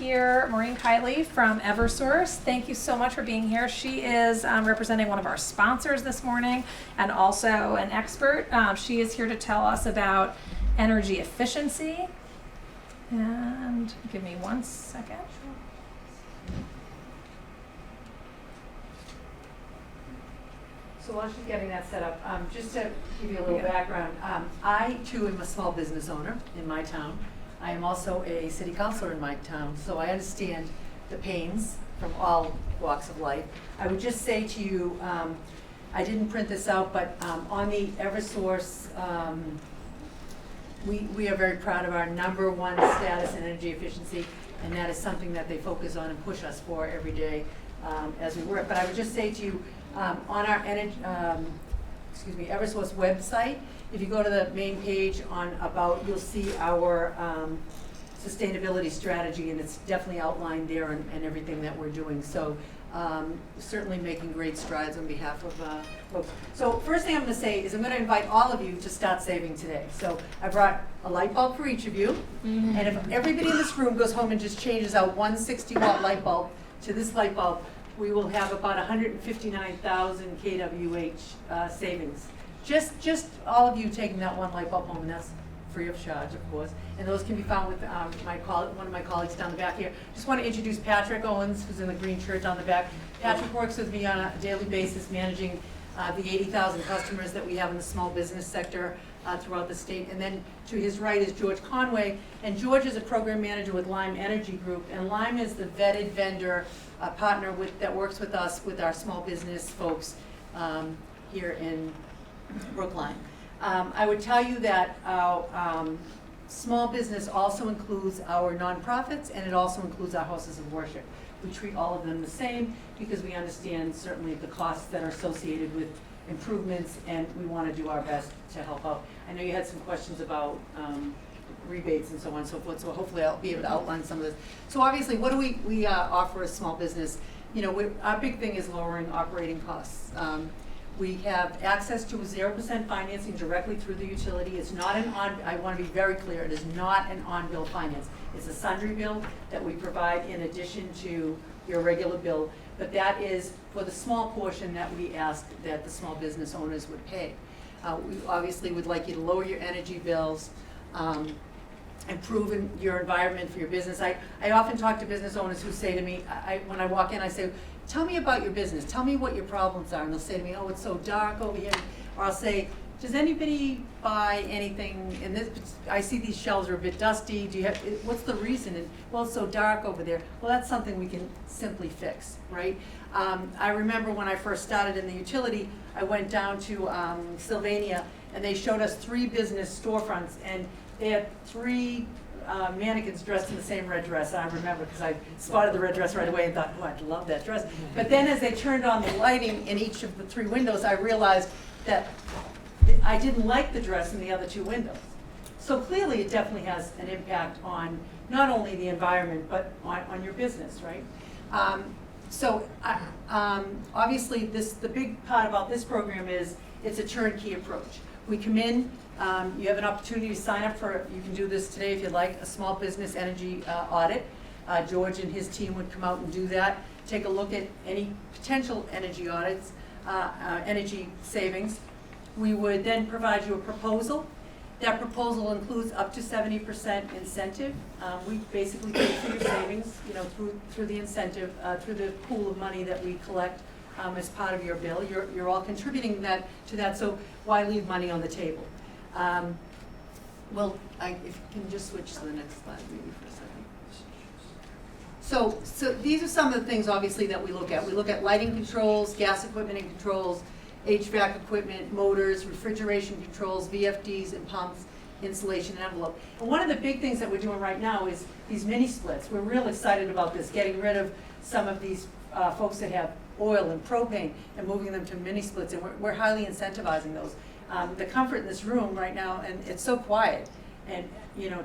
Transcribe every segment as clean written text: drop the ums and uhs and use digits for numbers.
here Maureen Kiely from Eversource. Thank you so much for being here. She is representing one of our sponsors this morning and also an expert. She is here to tell us about energy efficiency. And give me 1 second. So while she's getting that set up, just to give you a little background, I too am a small business owner in my town. I am also a city councilor in my town, so I understand the pains from all walks of life. I would just say to you, I didn't print this out, but on the Eversource, we are very proud of our #1 status in energy efficiency, and that is something that they focus on and push us for every day as we work. But I would just say to you, on our Eversource website, if you go to the main page on About, you'll see our sustainability strategy, and it's definitely outlined there and everything that we're doing. So certainly making great strides on behalf of folks. So first thing I'm going to say is I'm going to invite all of you to start saving today. So I brought a light bulb for each of you, and if everybody in this room goes home and just changes out one 60-watt light bulb to this light bulb, we will have about 159,000 kWh savings. Just all of you taking that one light bulb home, and that's free of charge, of course. And those can be found with one of my colleagues down the back here. Just want to introduce Patrick Owens, who's in the green shirt down the back. Patrick works with me on a daily basis, managing the 80,000 customers that we have in the small business sector throughout the state. And then to his right is George Conway, and George is a program manager with Lime Energy Group, and Lime is the vetted vendor partner that works with us with our small business folks here in Brookline. I would tell you that our small business also includes our nonprofits, and it also includes our houses of worship. We treat all of them the same because we understand certainly the costs that are associated with improvements, and we want to do our best to help out. I know you had some questions about rebates and so on and so forth, so hopefully I'll be able to outline some of this. So obviously, what do we offer a small business? You know, our big thing is lowering operating costs. We have access to 0% financing directly through the utility. It's not I want to be very clear, it is not an on-bill finance. It's a sundry bill that we provide in addition to your regular bill, but that is for the small portion that we ask that the small business owners would pay. We obviously would like you to lower your energy bills, improve your environment for your business. I often talk to business owners who say to me, when I walk in, I say, tell me about your business. Tell me what your problems are. And they'll say to me, oh, it's so dark over here. Or I'll say, does anybody buy anything? And I see these shelves are a bit dusty. What's the reason? And, well, it's so dark over there. Well, that's something we can simply fix, right? I remember when I first started in the utility, I went down to Sylvania, and they showed us 3 business storefronts, and they had 3 mannequins dressed in the same red dress. I remember because I spotted the red dress right away and thought, oh, I'd love that dress. But then as they turned on the lighting in each of the 3 windows, I realized that I didn't like the dress in the other 2 windows. So clearly it definitely has an impact on not only the environment, but on your business, right? Obviously the big part about this program is it's a turnkey approach. We come in, you have an opportunity to sign up for, you can do this today if you'd like, a small business energy audit. George and his team would come out and do that, take a look at any potential energy audits, energy savings. We would then provide you a proposal. That proposal includes up to 70% incentive. We basically pay for your savings, you know, through the incentive, through the pool of money that we collect as part of your bill. You're all contributing to that, so why leave money on the table? If you can just switch to the next slide maybe for a second. So these are some of the things obviously that we look at. We look at lighting controls, gas equipment and controls, HVAC equipment, motors, refrigeration controls, VFDs and pumps, insulation and envelope. And one of the big things that we're doing right now is these mini splits. We're real excited about this, getting rid of some of these folks that have oil and propane and moving them to mini splits, and we're highly incentivizing those. The comfort in this room right now, and it's so quiet, and you know,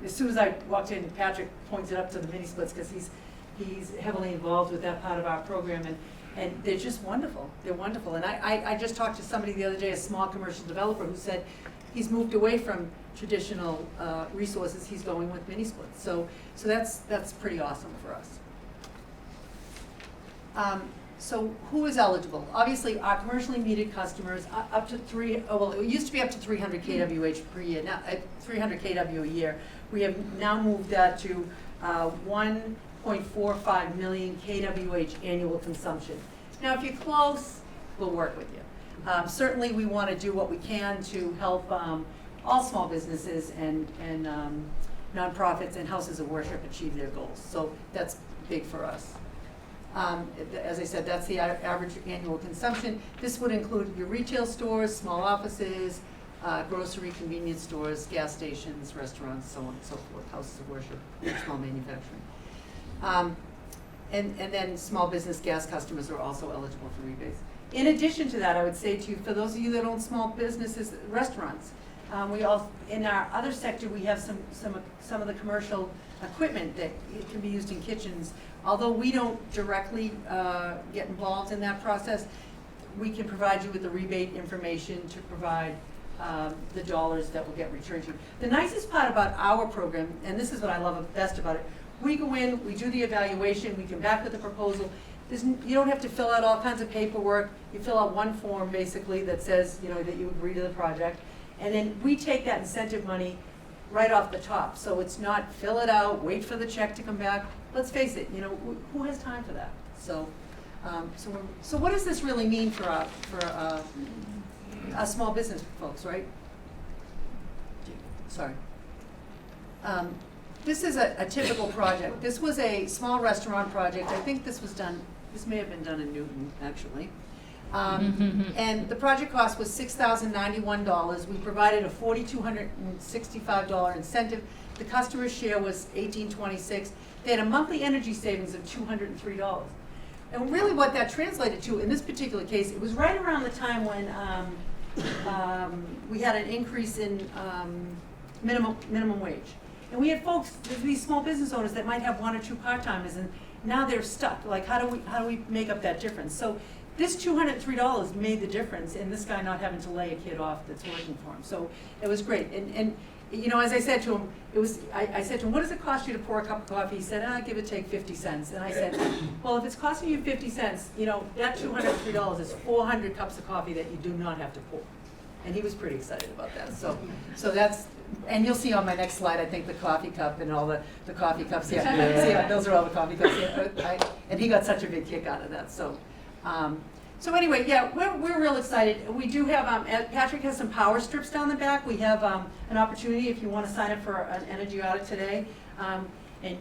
as soon as I walked in, Patrick pointed up to the mini splits because he's heavily involved with that part of our program, and they're just wonderful. They're wonderful. And I just talked to somebody the other day, a small commercial developer, who said he's moved away from traditional resources. He's going with mini splits. So that's pretty awesome for us. So who is eligible? Obviously, our commercially metered customers up to it used to be up to 300 kWh per year. Now 300 kW a year. We have now moved that to 1.45 million kWh annual consumption. Now, if you're close, we'll work with you. Certainly, we want to do what we can to help all small businesses and nonprofits and houses of worship achieve their goals. So that's big for us. As I said, that's the average annual consumption. This would include your retail stores, small offices, grocery, convenience stores, gas stations, restaurants, so on and so forth, houses of worship, and small manufacturing. And then small business gas customers are also eligible for rebates. In addition to that, I would say to you, for those of you that own small businesses, restaurants, we all, in our other sector, we have some of the commercial equipment that it can be used in kitchens. Although we don't directly get involved in that process, we can provide you with the rebate information to provide the dollars that will get returned to you. The nicest part about our program, and this is what I love best about it, we go in, we do the evaluation, we come back with a proposal. You don't have to fill out all kinds of paperwork. You fill out one form basically that says, that you agree to the project. And then we take that incentive money right off the top. So it's not fill it out, wait for the check to come back. Let's face it, who has time for that? So what does this really mean for us small business folks, right? Sorry. This is a typical project. This was a small restaurant project. I think this may have been done in Newton, actually. And the project cost was $6,091. We provided a $4,265 incentive. The customer's share was $1,826. They had a monthly energy savings of $203. And really what that translated to, in this particular case, it was right around the time when we had an increase in minimum wage. And we had folks, these small business owners that might have one or two part-timers, and now they're stuck. Like, how do we make up that difference? So this $203 made the difference in this guy not having to lay a kid off that's working for him. So it was great. And as I said to him, I said to him, what does it cost you to pour a cup of coffee? He said, give or take 50 cents. And I said, well, if it's costing you 50 cents, that $203 is 400 cups of coffee that you do not have to pour. And he was pretty excited about that. So that's, and you'll see on my next slide, I think, the coffee cup and all the coffee cups. Yeah, those are all the coffee cups. Yeah, and he got such a big kick out of that. So anyway, yeah, we're real excited. We do have, Patrick has some power strips down the back. We have an opportunity if you want to sign up for an energy audit today and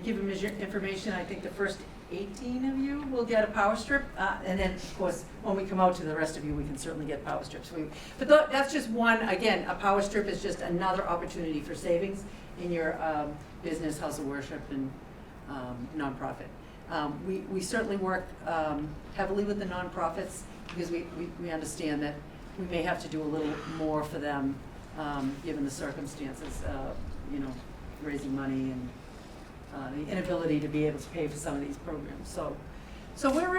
give him his information. I think the first 18 of you will get a power strip. And then, of course, when we come out to the rest of you, we can certainly get power strips. But that's just one. Again, a power strip is just another opportunity for savings in your business, house of worship, and nonprofit. We certainly work heavily with the nonprofits because we understand that we may have to do a little more for them given the circumstances, raising money and the inability to be able to pay for some of these programs. So we're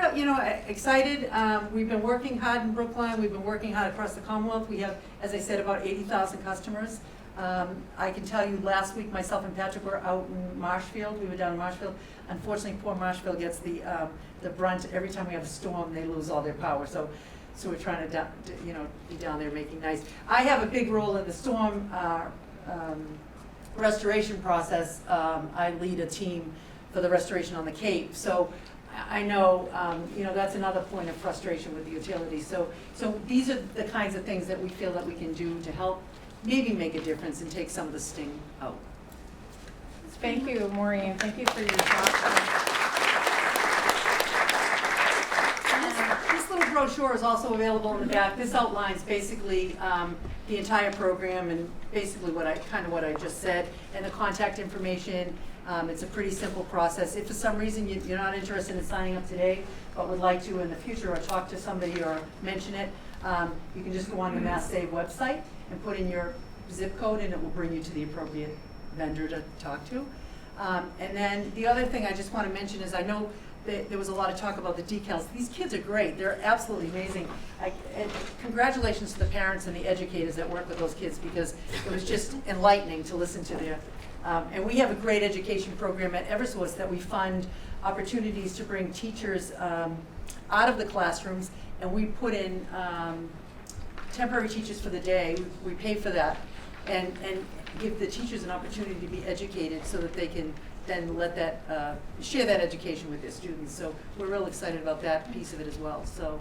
excited. We've been working hard in Brookline. We've been working hard across the Commonwealth. We have, as I said, about 80,000 customers. I can tell you last week myself and Patrick were out in Marshfield. We were down in Marshfield. Unfortunately, poor Marshfield gets the brunt. Every time we have a storm, they lose all their power. So we're trying to be down there making nice. I have a big role in the storm restoration process. I lead a team for the restoration on the Cape. So I know, that's another point of frustration with the utilities. So these are the kinds of things that we feel that we can do to help maybe make a difference and take some of the sting out. Thank you, Maureen. Thank you for your talk. This little brochure is also available in the back. This outlines basically the entire program and basically what I just said, and the contact information. It's a pretty simple process. If for some reason you're not interested in signing up today, but would like to in the future or talk to somebody or mention it, you can just go on the Mass Save website and put in your zip code and it will bring you to the appropriate vendor to talk to. And then the other thing I just want to mention is I know there was a lot of talk about the decals. These kids are great. They're absolutely amazing. And congratulations to the parents and the educators that work with those kids, because it was just enlightening to listen to their, and we have a great education program at Eversource that we fund opportunities to bring teachers out of the classrooms, and we put in temporary teachers for the day. We pay for that, and give the teachers an opportunity to be educated so that they can then let that, share that education with their students. So we're real excited about that piece of it as well. So,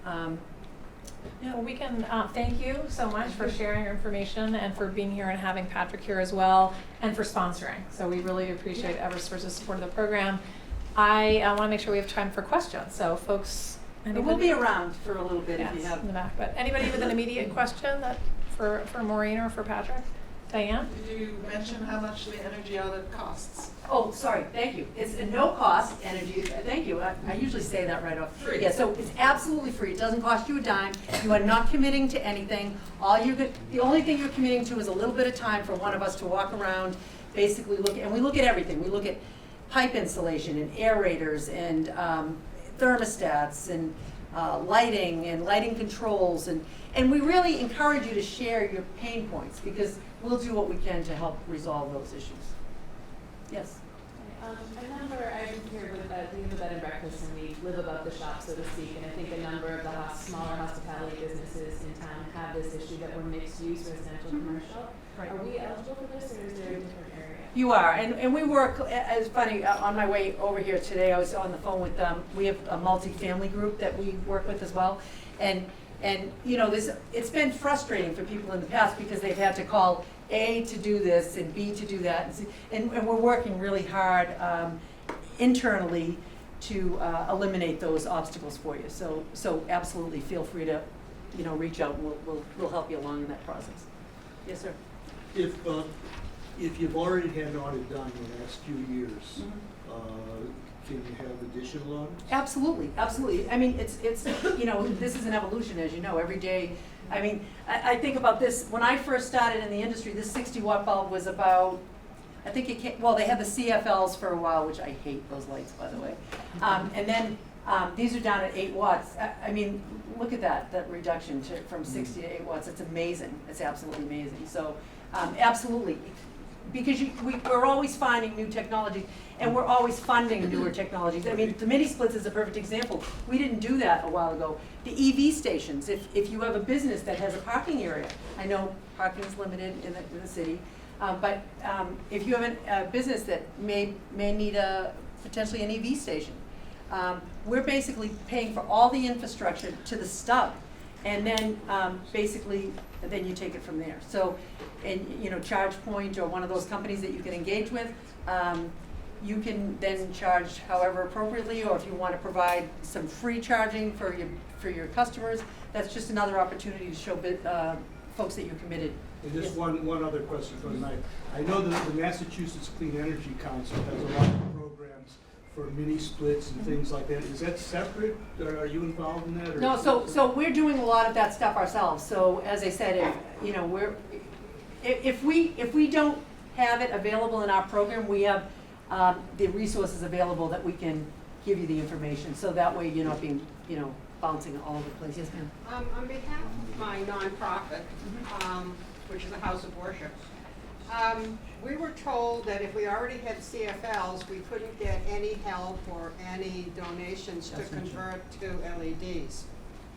yeah. Well, we can thank you so much for sharing your information and for being here and having Patrick here as well, and for sponsoring. So we really appreciate Eversource's support of the program. I want to make sure we have time for questions. So folks, And we'll be around for a little bit if you have. in the back. But anybody with an immediate question that for Maureen or for Patrick? Diane? Did you mention how much the energy audit costs? Oh, sorry, thank you. It's a no-cost energy, thank you. I usually say that right off. Free. Yeah, so it's absolutely free. It doesn't cost you a dime. You are not committing to anything. The only thing you're committing to is a little bit of time for one of us to walk around, basically look, and we look at everything. We look at pipe installation and aerators and thermostats and lighting controls, and we really encourage you to share your pain points, because we'll do what we can to help resolve those issues. Yes? A number, I've been here with, we have a bed and breakfast and we live above the shop, so to speak, and I think a number of the smaller hospitality businesses in town have this issue that we're mixed use, residential, commercial. Right. Are we eligible for this, or is there a different area? You are, and we work, it's funny, on my way over here today, I was on the phone with, we have a multi-family group that we work with as well, and you know, it's been frustrating for people in the past because they've had to call A to do this and B to do that, and we're working really hard internally to eliminate those obstacles for you. So absolutely feel free to, you know, reach out, and we'll help you along in that process. Yes, sir. If you've already had an audit done in the last few years, can you have additional audits? Absolutely, absolutely. I mean, it's you know, this is an evolution, as you know, every day. I mean, I think about this, when I first started in the industry, this 60-watt bulb was about, I think it came, well, they had the CFLs for a while, which I hate those lights, by the way. And then these are down at 8 watts. I mean, look at that reduction from 60 to 8 watts. It's amazing. It's absolutely amazing. So, absolutely. Because we're always finding new technologies, and we're always funding newer technologies. I mean, the mini splits is a perfect example. We didn't do that a while ago. The EV stations, if you have a business that has a parking area, I know parking is limited in the city, but if you have a business that may need potentially an EV station, we're basically paying for all the infrastructure to the stub, and then basically, then you take it from there. So, and you know, ChargePoint or one of those companies that you can engage with, you can then charge however appropriately, or if you want to provide some free charging for your customers, that's just another opportunity to show folks that you're committed. And just one other question for tonight. I know that the Massachusetts Clean Energy Council has a lot of programs for mini splits and things like that. Is that separate? Are you involved in that? Or No, so we're doing a lot of that stuff ourselves. So as I said, if we don't have it available in our program, we have the resources available that we can give you the information. So that way you're not being, you know, bouncing all over the place. Yes, ma'am. On behalf of my nonprofit, which is a house of worship, we were told that if we already had CFLs, we couldn't get any help or any donations to convert to LEDs.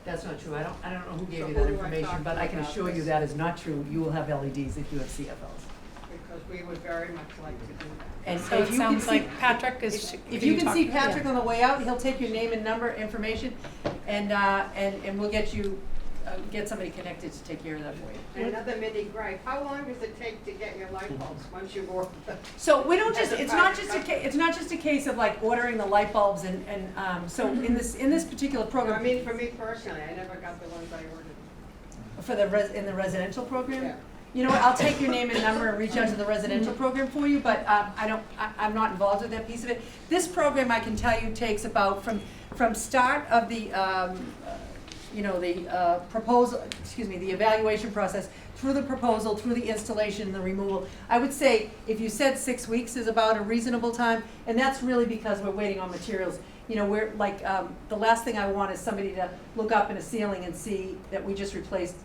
That's not true. I don't know who gave So you who that do I information, talk but to I can about assure you this? that is not true. You will have LEDs if you have CFLs. Because we would very much like to do that. And So if it you can sounds see- like Patrick is. If you can see Patrick on the way out, he'll take your name and number information, and we'll get somebody connected to take care of that for you. And another mini gripe, how long does it take to get your light bulbs once you order them? So we don't As just, a it's not private just it's not just a case of like ordering the light bulbs so in this particular No, program. I mean, for me personally, I never got the ones I ordered. For in the residential program? Yeah. You know what, I'll take your name and number and reach out to the residential program for you, but I'm not involved with that piece of it. This program, I can tell you, takes about from start of the, proposal, the evaluation process, through the proposal, through the installation and the removal. I would say, if you said 6 weeks is about a reasonable time, and that's really because we're waiting on materials. You know, we're like, the last thing I want is somebody to look up in a ceiling and see that we just replaced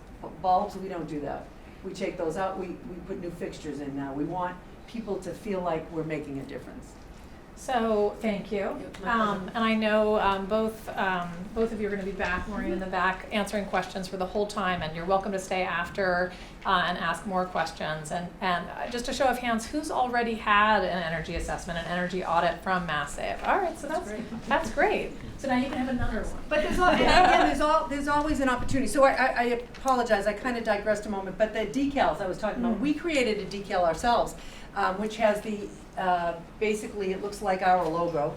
bulbs. We don't do that. We take those out, we put new fixtures in now. We want people to feel like we're making a difference. So, thank you. And I know both of you are going to be back, Maureen in the back, answering questions for the whole time, and you're welcome to stay after and ask more questions. And just a show of hands, who's already had an energy assessment, an energy audit from MassSave? All right, so that's great. So now you can have another one. But there's always an opportunity. So I apologize, I kind of digressed a moment, but the decals I was talking about, we created a decal ourselves, which has the, basically it looks like our logo,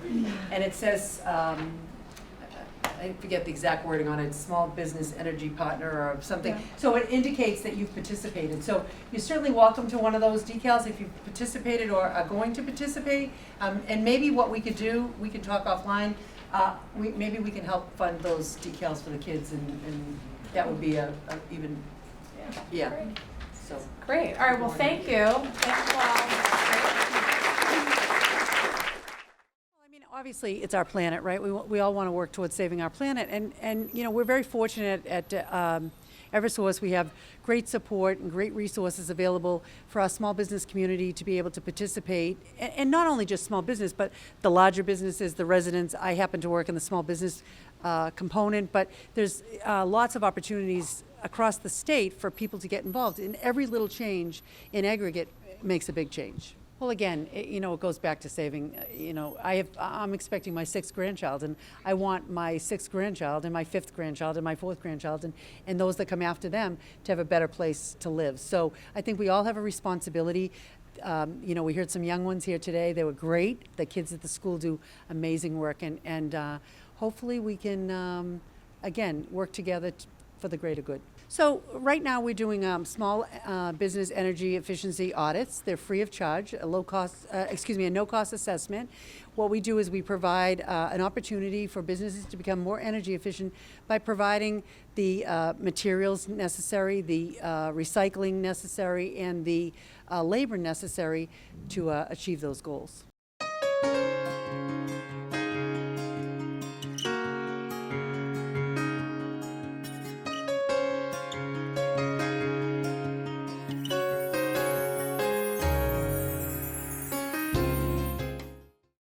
and it says, I forget the exact wording on it, small business energy partner or something. Yeah. So it indicates that you've participated. So you're certainly welcome to one of those decals if you've participated or are going to participate. And maybe what we could do, we can talk offline, maybe we can help fund those decals for the kids, and that would be even, yeah. Great. So. Great. All right. Well, thank you. Thank you all. I mean, obviously, it's our planet, right? We all want to work towards saving our planet, and you know, we're very fortunate at Eversource. We have great support and great resources available for our small business community to be able to participate, and not only just small business, but the larger businesses, the residents. I happen to work in the small business component, but there's lots of opportunities across the state for people to get involved. And every little change in aggregate makes a big change. Well, again, you know, it goes back to saving. You know, I'm expecting my 6th grandchild, and I want my 6th grandchild and my 5th grandchild and my 4th grandchild and those that come after them to have a better place to live. So I think we all have a responsibility. You know, we heard some young ones here today. They were great. The kids at the school do amazing work, and hopefully we can, again, work together for the greater good. So right now we're doing small business energy efficiency audits. They're free of charge, a no-cost assessment. What we do is we provide an opportunity for businesses to become more energy efficient by providing the materials necessary, the recycling necessary, and the labor necessary to achieve those goals.